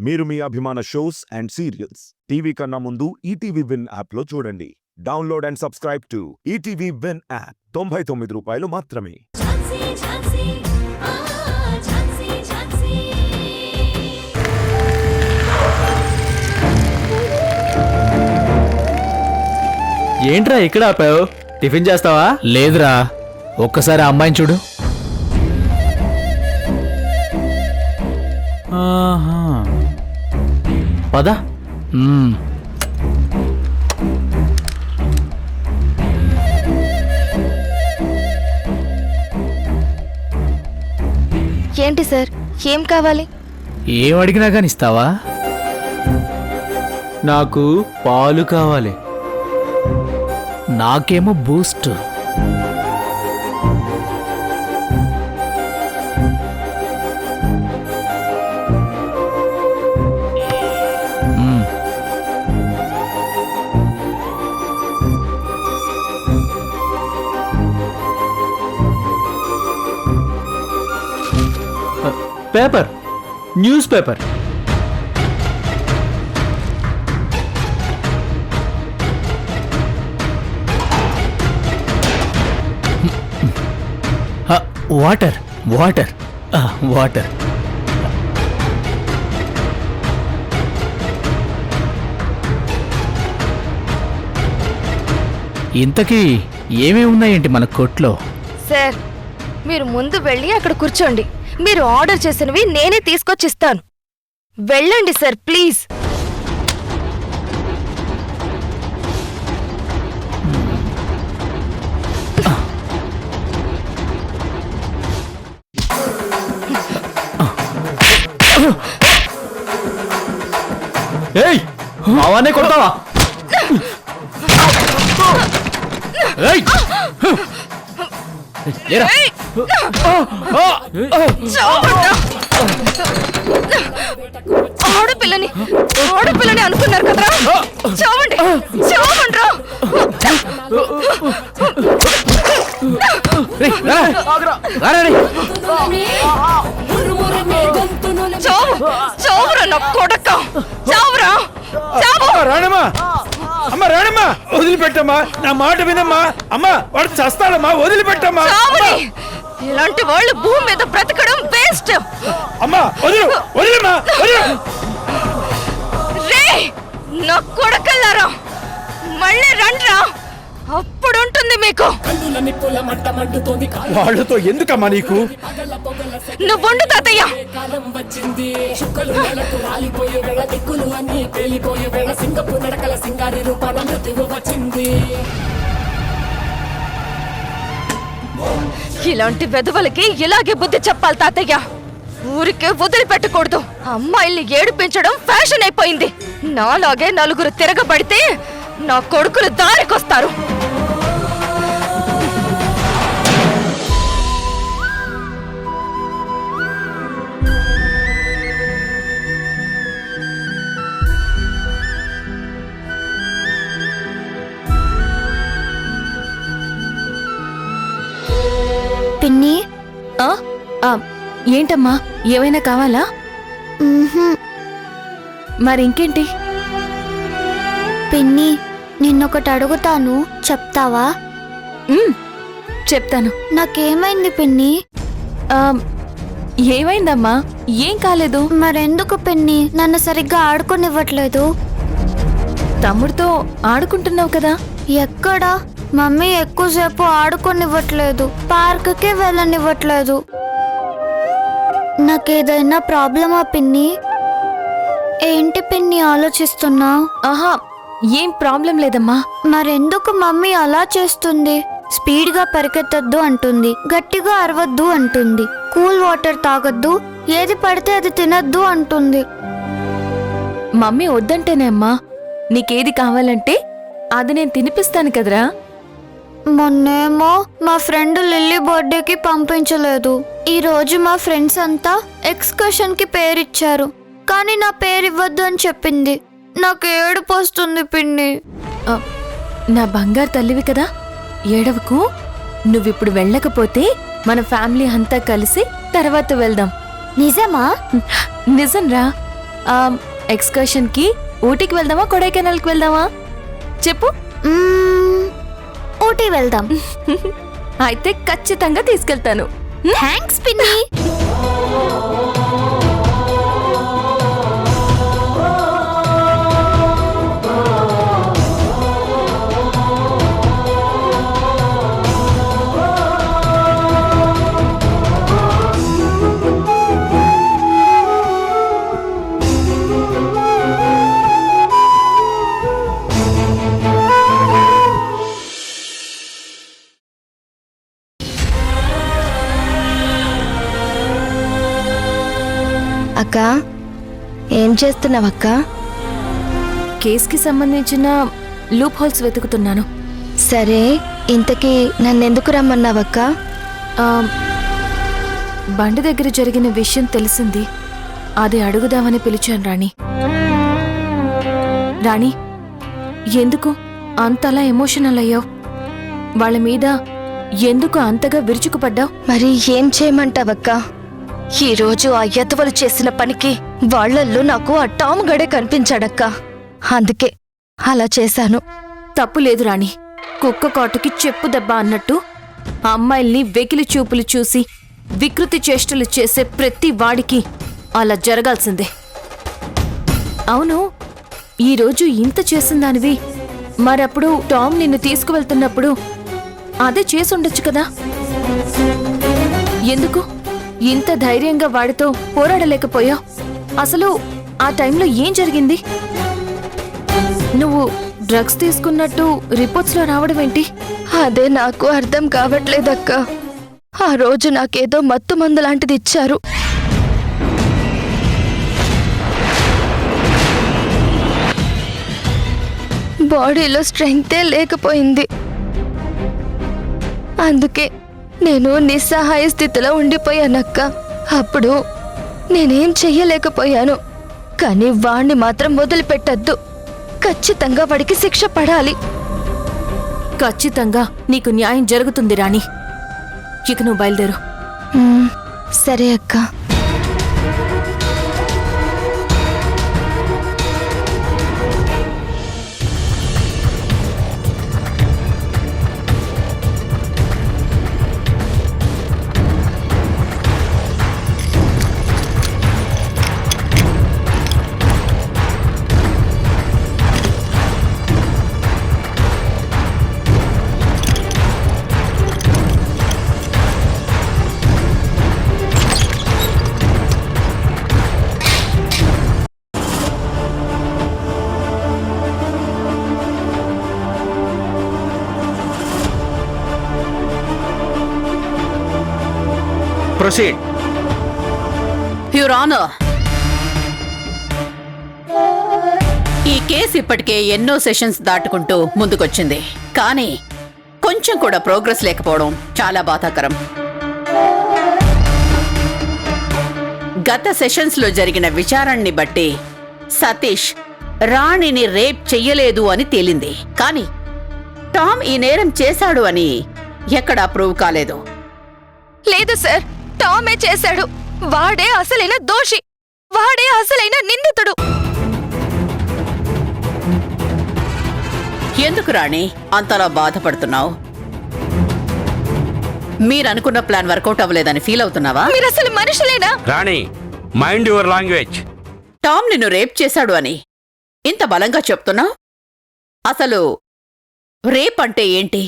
మీరు మీ అభిమాన shows and serials TV కన్నా ముందు ఈటీవీ విన్ యాప్లో చూడండి. Download and subscribe to ETV win app. 99 రూపాయలు మాత్రమే. ఏంట్రా ఇక్కడ ఆపావు? టిఫిన్ చేస్తావా? లేదురా, ఒక్కసారి ఆ అమ్మాయిని చూడు. ఆహా. పద. ఏంటి సార్, ఏం కావాలి? ఏం అడిగినా కానీ ఇస్తావా? నాకు పాలు కావాలి. నాకేమో Boost. Paper, news paper. Water water water. ఇంతకీ ఏమేమి ఉన్నాయేంటి మన కొట్లో? సార్, మీరు ముందు వెళ్ళి అక్కడ కూర్చోండి. మీరు ఆర్డర్ చేసినవి నేనే తీసుకొచ్చిస్తాను. వెళ్ళండి సార్, ప్లీజ్. ఏయ్, మావానే కొడతావా? ఏయ్! లేరా? ఆడపిల్లని అనుకున్నారు కదరా? చావండి, చావండ్రా. చావురా నా కొడక, చావురా, చావు. రాణమ్మా, అమ్మ రాణమ్మా, వదిలిపెట్టమ్మా, నా మాట వినమ్మా. అమ్మా, వాడు చస్తాడమ్మా, వదిలిపెట్టమ్మా. ఇలాంటి వాళ్ళు భూమి మీద బ్రతకడం వేస్ట్. అమ్మా వదిలు, వదిలేమ్మా, వదిలు. రే నా కొడకల్లారా, మళ్ళీ రండ్రా, అప్పుడుంటుంది మీకు. వాళ్ళతో ఎందుకమ్మా నీకు? నువ్వుండు తాతయ్య. ఇలాంటి వెధవలకి ఇలాగే బుద్ధి చెప్పాలి తాతయ్య. ఊరికే వదిలిపెట్టకూడదు. అమ్మాయిల్ని ఏడిపించడం ఫ్యాషన్ అయిపోయింది. నాలాగే నలుగురు తిరగబడితే నా కొడుకులు దారికొస్తారు. పిన్ని, ఏంటమ్మా, ఏమైనా కావాలా? మరింకేంటి? పిన్ని, నిన్నొకటి అడుగుతాను, చెప్తావా? చెప్తాను. నాకేమైంది పిన్ని? ఏమైందమ్మా? ఏం కాలేదు. మరెందుకు పిన్ని నన్ను సరిగ్గా ఆడుకోనివ్వట్లేదు? తమ్ముడితో ఆడుకుంటున్నావు కదా. ఎక్కడా? మమ్మీ ఎక్కువసేపు ఆడుకోనివ్వట్లేదు, పార్క్కి వెళ్ళనివ్వట్లేదు. నాకేదైనా ప్రాబ్లమా పిన్ని? ఏంటి పిన్ని ఆలోచిస్తున్నా? ఆహా, ఏం ప్రాబ్లం లేదమ్మా. మరెందుకు మమ్మీ అలా చేస్తుంది? స్పీడ్గా పరిగెత్తొద్దు అంటుంది, గట్టిగా అరవద్దు అంటుంది, కూల్ వాటర్ తాగొద్దు, ఏది పడితే అది తినొద్దు అంటుంది. మమ్మీ వద్దంటేనే అమ్మా. నీకేది కావాలంటే అది నేను తినిపిస్తాను కదరా. మొన్నేమో మా ఫ్రెండ్ లిల్లీ బర్త్డేకి పంపించలేదు. ఈ రోజు మా ఫ్రెండ్స్ అంతా ఎక్స్కర్షన్కి పేరిచ్చారు, కానీ నా పేరు ఇవ్వద్దు అని చెప్పింది. నాకు ఏడుపు వస్తుంది పిన్ని. నా బంగారు తల్లివి కదా, ఏడవకు. నువ్విప్పుడు వెళ్ళకపోతే మన ఫ్యామిలీ అంతా కలిసి తర్వాత వెళ్దాం. నిజమా? నిజంరా. ఎక్స్కర్షన్ కి ఊటీకి వెళ్దామా కొడైకెనాల్కి వెళ్దామా చెప్పు. ఊటీ వెళ్దాం. అయితే ఖచ్చితంగా తీసుకెళ్తాను. థ్యాంక్స్ పిన్ని. అక్క ఏం చేస్తున్నావక్క? కేస్కి సంబంధించిన లూప్ హోల్స్ వెతుకుతున్నాను. సరే, ఇంతకీ నన్నెందుకు రమ్మన్నావక్క? బండి దగ్గర జరిగిన విషయం తెలిసింది, అది అడుగుదామని పిలిచాను రాణి. రాణి, ఎందుకు అంతలా ఎమోషనల్ అయ్యావు? వాళ్ళ మీద ఎందుకు అంతగా విరుచుకుపడ్డావు? మరి ఏం చేయమంటావక్క? ఈరోజు ఆ యతవలు చేసిన పనికి వాళ్ళల్లో నాకు ఆ టామ్ గడే కనిపించాడక్క. అందుకే అలా చేశాను. తప్పు లేదు రాణి. కుక్క కాటుకి చెప్పు దెబ్బ అన్నట్టు అమ్మాయిల్ని వెకిలి చూపులు చూసి వికృతి చేష్టలు చేసే ప్రతి వాడికి అలా జరగాల్సిందే. అవును, ఈరోజు ఇంత చేసిందానివి, మరప్పుడు టామ్ నిన్ను తీసుకువెళ్తున్నప్పుడు అదే చేసుండొచ్చు కదా? ఎందుకు ఇంత ధైర్యంగా వాడితో పోరాడలేకపోయావు? అసలు ఆ టైంలో ఏం జరిగింది? నువ్వు డ్రగ్స్ తీసుకున్నట్టు రిపోర్ట్స్లో రావడం ఏంటి? అదే నాకు అర్థం కావట్లేదక్క. ఆ రోజు నాకేదో మత్తు మందు లాంటిది ఇచ్చారు. బాడీలో స్ట్రెంగ్తే లేకపోయింది. అందుకే నేను నిస్సహాయ స్థితిలో ఉండిపోయానక్క. అప్పుడు నేనేం చెయ్యలేకపోయాను. కానీ వాణ్ణి మాత్రం వదిలిపెట్టద్దు. ఖచ్చితంగా వాడికి శిక్ష పడాలి. ఖచ్చితంగా నీకు న్యాయం జరుగుతుంది రాణి. ఇక నువ్వు బయలుదేరు. సరే అక్క. ప్రొసీడ్. యువర్ ఆనర్, ఈ కేసు ఇప్పటికే ఎన్నో సెషన్స్ దాటుకుంటూ ముందుకొచ్చింది. కానీ కొంచెం కూడా ప్రోగ్రెస్ లేకపోవడం చాలా బాధాకరం. గత సెషన్స్ లో జరిగిన విచారణని బట్టి సతీష్ రాణిని రేప్ చెయ్యలేదు అని తేలింది. కానీ టామ్ ఈ నేరం చేశాడు అని ఎక్కడా ప్రూవ్ కాలేదు. లేదు సార్, టామే చేశాడు. వాడే అసలైన దోషి, వాడే అసలైన నిందితుడు. ఎందుకు రాణి అంతలా బాధపడుతున్నావు? మీరనుకున్న ప్లాన్ వర్కౌట్ అవ్వలేదని ఫీల్ అవుతున్నావా? మీరు అసలు మనుషులేనా? రాణి, మైండ్ యువర్ లాంగ్వేజ్. టామ్ నిన్ను రేప్ చేశాడు అని ఇంత బలంగా చెప్తున్నా? అసలు రేప్ అంటే ఏంటి?